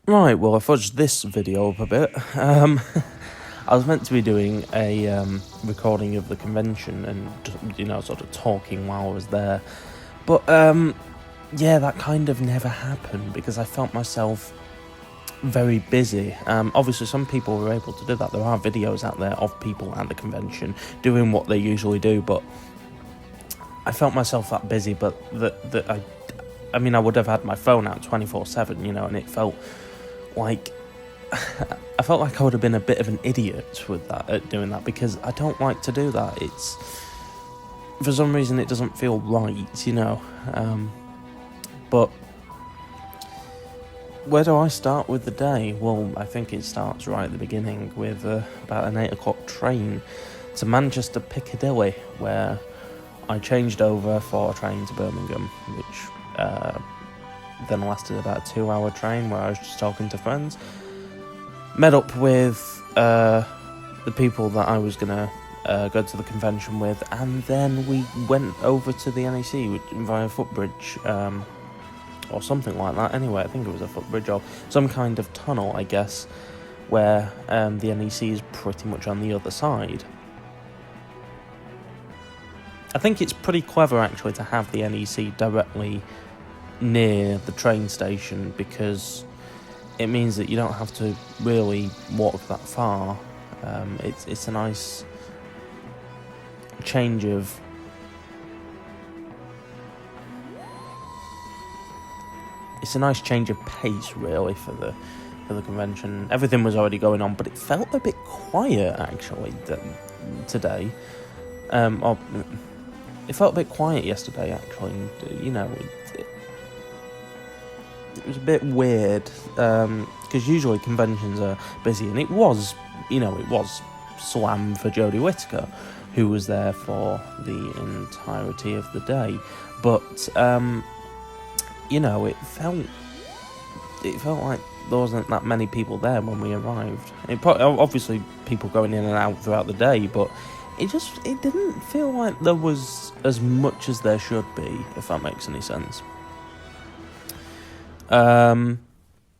Right, well, I fudged this video up a bit. I was meant to be doing a recording of the convention and, sort of talking while I was there. But, yeah, that kind of never happened because I felt myself very busy. Obviously, some people were able to do that. There are videos out there of people at the convention doing what they usually do, but I felt myself that busy, but I mean, I would have had my phone out 24/7, and it felt like I felt like I would have been a bit of an idiot with that at doing that, because I don't like to do that. It's, for some reason, it doesn't feel right, but where do I start with the day? Well, I think it starts right at the beginning with about an 8 o'clock train to Manchester Piccadilly, where I changed over for a train to Birmingham, which then lasted about a 2-hour train where I was just talking to friends. Met up with the people that I was going to go to the convention with, and then we went over to the NEC via footbridge, or something like that. Anyway, I think it was a footbridge or some kind of tunnel, I guess, where the NEC is pretty much on the other side. I think it's pretty clever, actually, to have the NEC directly near the train station, because it means that you don't have to really walk that far. It's a nice change of pace, really, for the convention. Everything was already going on, but it felt a bit quiet, actually, today. Or it felt a bit quiet yesterday, actually. It was a bit weird, because usually conventions are busy, and it was slammed for JODIE Whittaker, who was there for the entirety of the day. But it felt like there wasn't that many people there when we arrived. Obviously people going in and out throughout the day, but it didn't feel like there was as much as there should be, if that makes any sense.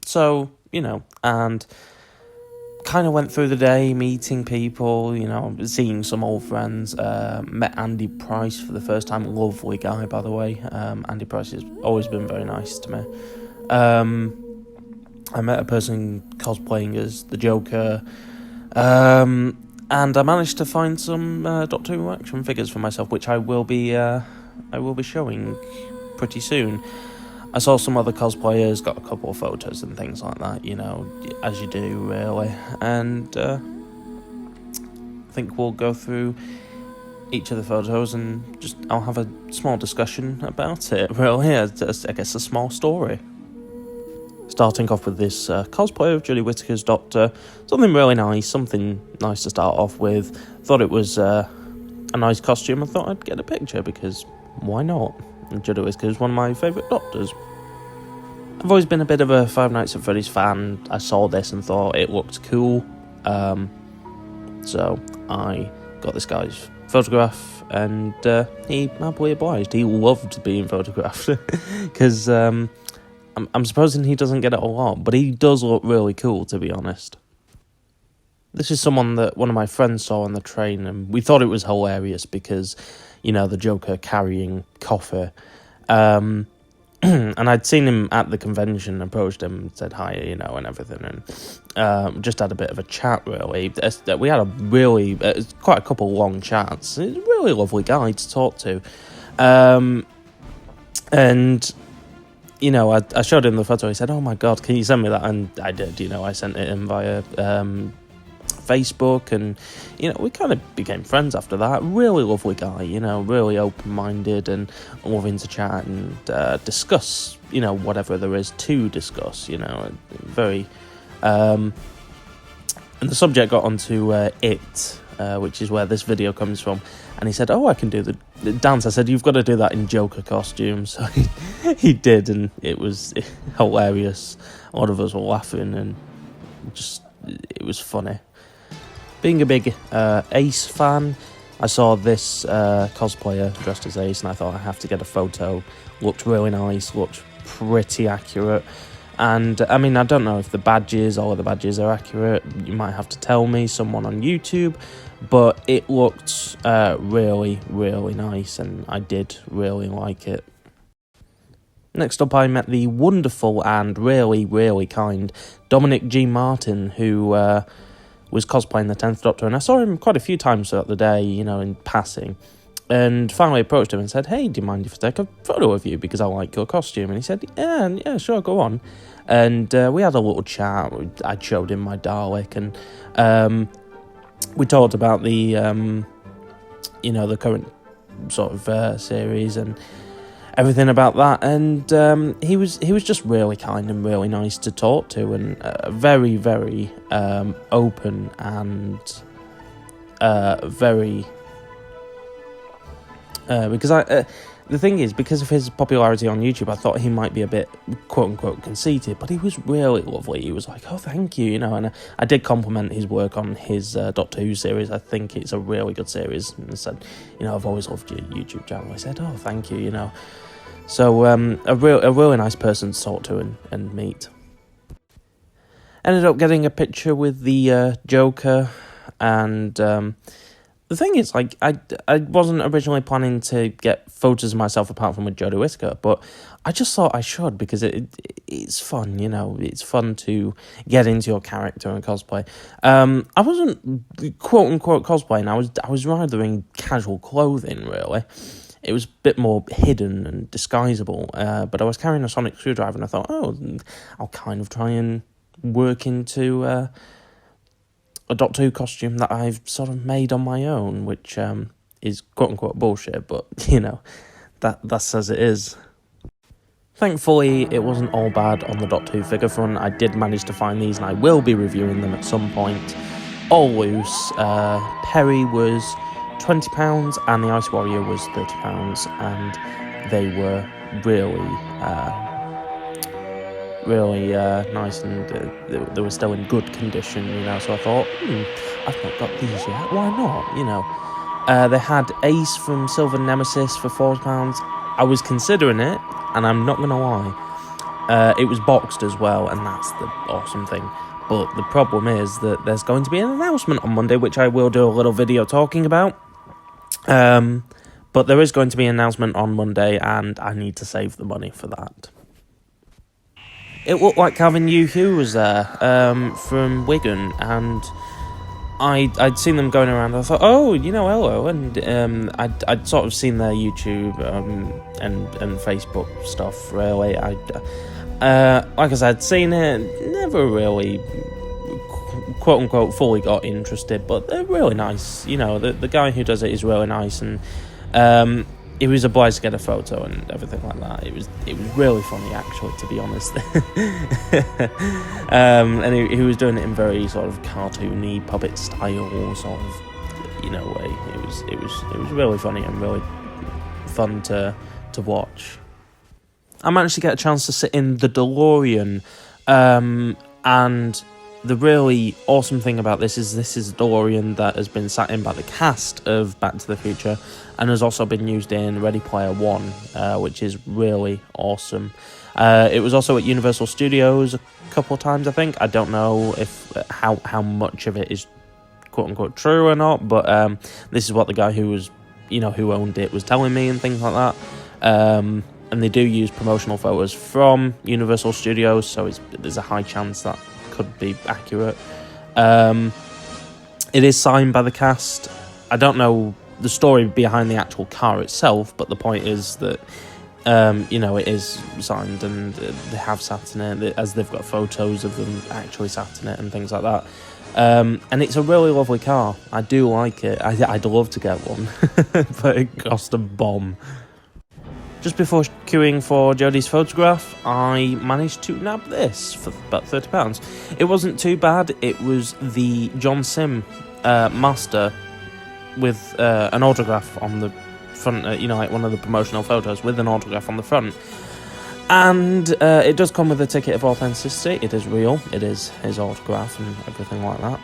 So, and kind of went through the day meeting people, seeing some old friends. Met Andy Price for the first time. Lovely guy, by the way. Andy Price has always been very nice to me. I met a person cosplaying as the Joker. And I managed to find some Doctor Who action figures for myself, which I will be showing pretty soon. I saw some other cosplayers, got a couple of photos and things like that, as you do, really. And I think we'll go through each of the photos and I'll have a small discussion about it, really. I guess a small story. Starting off with this cosplay of JODIE Whittaker's Doctor. Something really nice, something nice to start off with. Thought it was a nice costume. I thought I'd get a picture, because why not? JODIE Whittaker is one of my favourite Doctors. I've always been a bit of a Five Nights at Freddy's fan. I saw this and thought it looked cool. So I got this guy's photograph, and he happily obliged. He loved being photographed, because I'm supposing he doesn't get it a lot, but he does look really cool, to be honest. This is someone that one of my friends saw on the train, and we thought it was hilarious because, the Joker carrying coffee. And I'd seen him at the convention, approached him, said hi, and everything, and just had a bit of a chat, really. We had quite a couple long chats. He's a really lovely guy to talk to. And I showed him the photo. He said, "Oh my God, can you send me that?" And I did. I sent it in via Facebook, and we kind of became friends after that. Really lovely guy, really open-minded and loving to chat and discuss, whatever there is to discuss. Very. And the subject got onto It, which is where this video comes from. And he said, "Oh, I can do the dance." I said, "You've got to do that in Joker costume." So he did, and it was hilarious. A lot of us were laughing, and it was funny. Being a big Ace fan, I saw this cosplayer dressed as Ace, and I thought I have to get a photo. Looked really nice, looked pretty accurate. And I mean, I don't know if the badges, all of the badges are accurate. You might have to tell me, someone on YouTube. But it looked really, really nice, and I did really like it. Next up, I met the wonderful and really, really kind Dominic G. Martin, who was cosplaying the 10th Doctor, and I saw him quite a few times throughout the day, you know, in passing, and finally approached him and said, "Hey, do you mind if I take a photo of you, because I like your costume?" And he said, yeah, sure, go on. And we had a little chat. I showed him my Dalek, and we talked about the, you know, the current sort of series and everything about that, and he was just really kind and really nice to talk to, and very, very open, and very because the thing is, because of his popularity on YouTube, I thought he might be a bit quote-unquote conceited, but he was really lovely. He was like, "Oh, thank you," you know, and I did compliment his work on his Doctor Who series. I think it's a really good series, and I said, you know, "I've always loved your YouTube channel." I said, "Oh, thank you," you know. So, a really nice person to talk to and meet. Ended up getting a picture with the Joker, and the thing is, like, I wasn't originally planning to get photos of myself apart from with JODIE Whittaker, but I just thought I should, because it's fun, you know. It's fun to get into your character and cosplay. I wasn't quote unquote cosplaying. I was rather in casual clothing, really. It was a bit more hidden and disguisable, but I was carrying a sonic screwdriver, and I thought, oh, I'll kind of try and work into a Doctor Who costume that I've sort of made on my own, which is quote-unquote bullshit, but, you know, that's as it is. Thankfully, it wasn't all bad on the Doctor Who figure front. I did manage to find these, and I will be reviewing them at some point. All loose. Perry was £20, and the Ice Warrior was £30, and they were really nice, and they were still in good condition, you know, so I thought, I've not got these yet, why not, you know. They had Ace from Silver Nemesis for £4. I was considering it, and I'm not going to lie, it was boxed as well, and that's the awesome thing. But the problem is that there's going to be an announcement on Monday, which I will do a little video talking about. But there is going to be an announcement on Monday, and I need to save the money for that. It looked like Calvin Hugh was there, from Wigan, and I'd seen them going around. I thought, oh, you know, hello, and I'd sort of seen their YouTube and Facebook stuff. Really, like I said, I'd seen it, never really quote unquote fully got interested, but they're really nice. You know, the guy who does it is really nice, and he was obliged to get a photo and everything like that. It was really funny, actually, to be honest. And he was doing it in very sort of cartoony puppet style, sort of, you know, way. It was really funny and really fun to watch. I managed to get a chance to sit in the DeLorean, and the really awesome thing about this is a DeLorean that has been sat in by the cast of Back to the Future, and has also been used in Ready Player One, which is really awesome. It was also at Universal Studios a couple of times, I think. I don't know if how much of it is quote unquote true or not, but this is what the guy who was, you know, who owned it was telling me and things like that. And they do use promotional photos from Universal Studios, so there's a high chance that could be accurate. It is signed by the cast. I don't know the story behind the actual car itself, but the point is that you know, it is signed, and they have sat in it, as they've got photos of them actually sat in it and things like that. And it's a really lovely car. I do like it. I'd love to get one, but it cost a bomb. Just before queuing for Jodie's photograph, I managed to nab this for about £30. It wasn't too bad. It was the John Sim Master with an autograph on the front, you know, like one of the promotional photos with an autograph on the front. And it does come with a ticket of authenticity. It is real. It is his autograph and everything like that.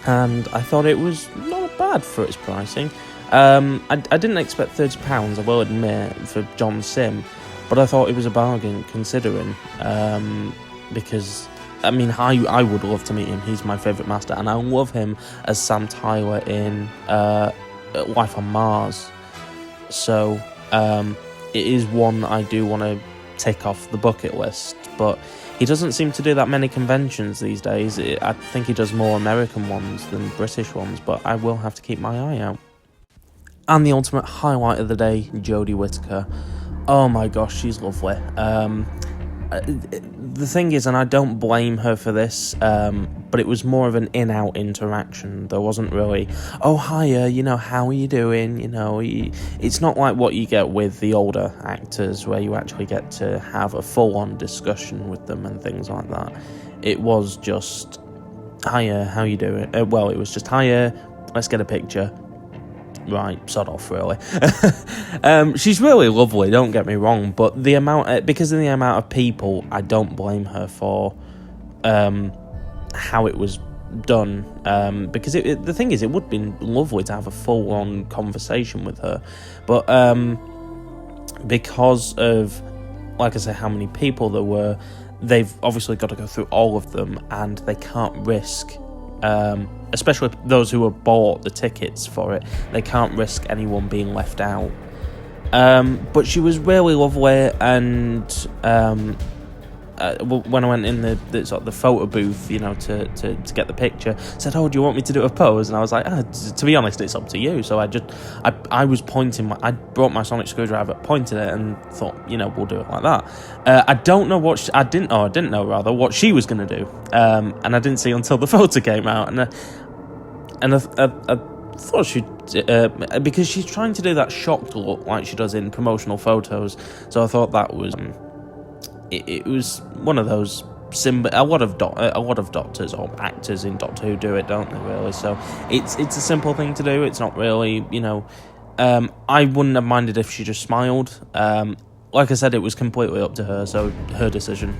And I thought it was not bad for its pricing. I didn't expect £30, I will admit, for John Sim, but I thought it was a bargain considering, because I mean, I would love to meet him. He's my favourite master, and I love him as Sam Tyler in Life on Mars. So it is one I do want to tick off the bucket list, but he doesn't seem to do that many conventions these days. I think he does more American ones than British ones, but I will have to keep my eye out. And the ultimate highlight of the day, JODIE Whittaker. Oh my gosh, she's lovely. The thing is, and I don't blame her for this, but it was more of an in-out interaction. There wasn't really, oh, hiya, how are you doing? It's not like what you get with the older actors, where you actually get to have a full-on discussion with them and things like that. It was just, hiya, how you doing? Well, it was just, hiya, let's get a picture. Right, sod off, really. She's really lovely, don't get me wrong, but because of the amount of people, I don't blame her for how it was done. Because the thing is, it would have been lovely to have a full-on conversation with her, but because of, like I say, how many people there were, they've obviously got to go through all of them, and they can't risk, especially those who have bought the tickets for it, they can't risk anyone being left out. But she was really lovely, and when I went in the sort of the photo booth, to get the picture, said, "Oh, do you want me to do a pose?" And I was like, "To be honest, it's up to you." So I was pointing. I brought my sonic screwdriver, pointed it, and thought, we'll do it like that. I don't know I didn't know rather what she was going to do, and I didn't see until the photo came out, and I thought she'd, because she's trying to do that shocked look like she does in promotional photos. So I thought that was. It was one of those a lot of doctors or actors in Doctor Who do it, don't they, really? So it's a simple thing to do. It's not really, I wouldn't have minded if she just smiled. Like I said, it was completely up to her, so her decision.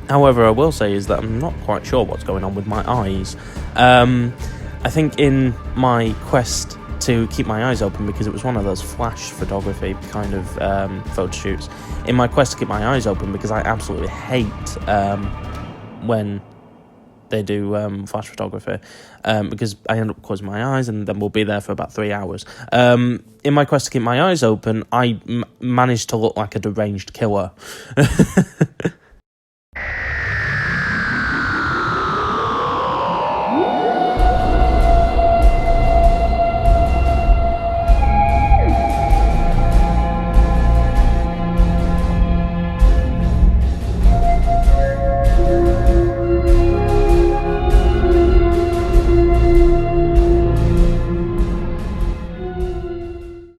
However, I will say is that I'm not quite sure what's going on with my eyes. I think in my quest to keep my eyes open, because it was one of those flash photography kind of photo shoots, in my quest to keep my eyes open, because I absolutely hate when they do flash photography, because I end up closing my eyes and then we'll be there for about 3 hours. In my quest to keep my eyes open, I managed to look like a deranged killer.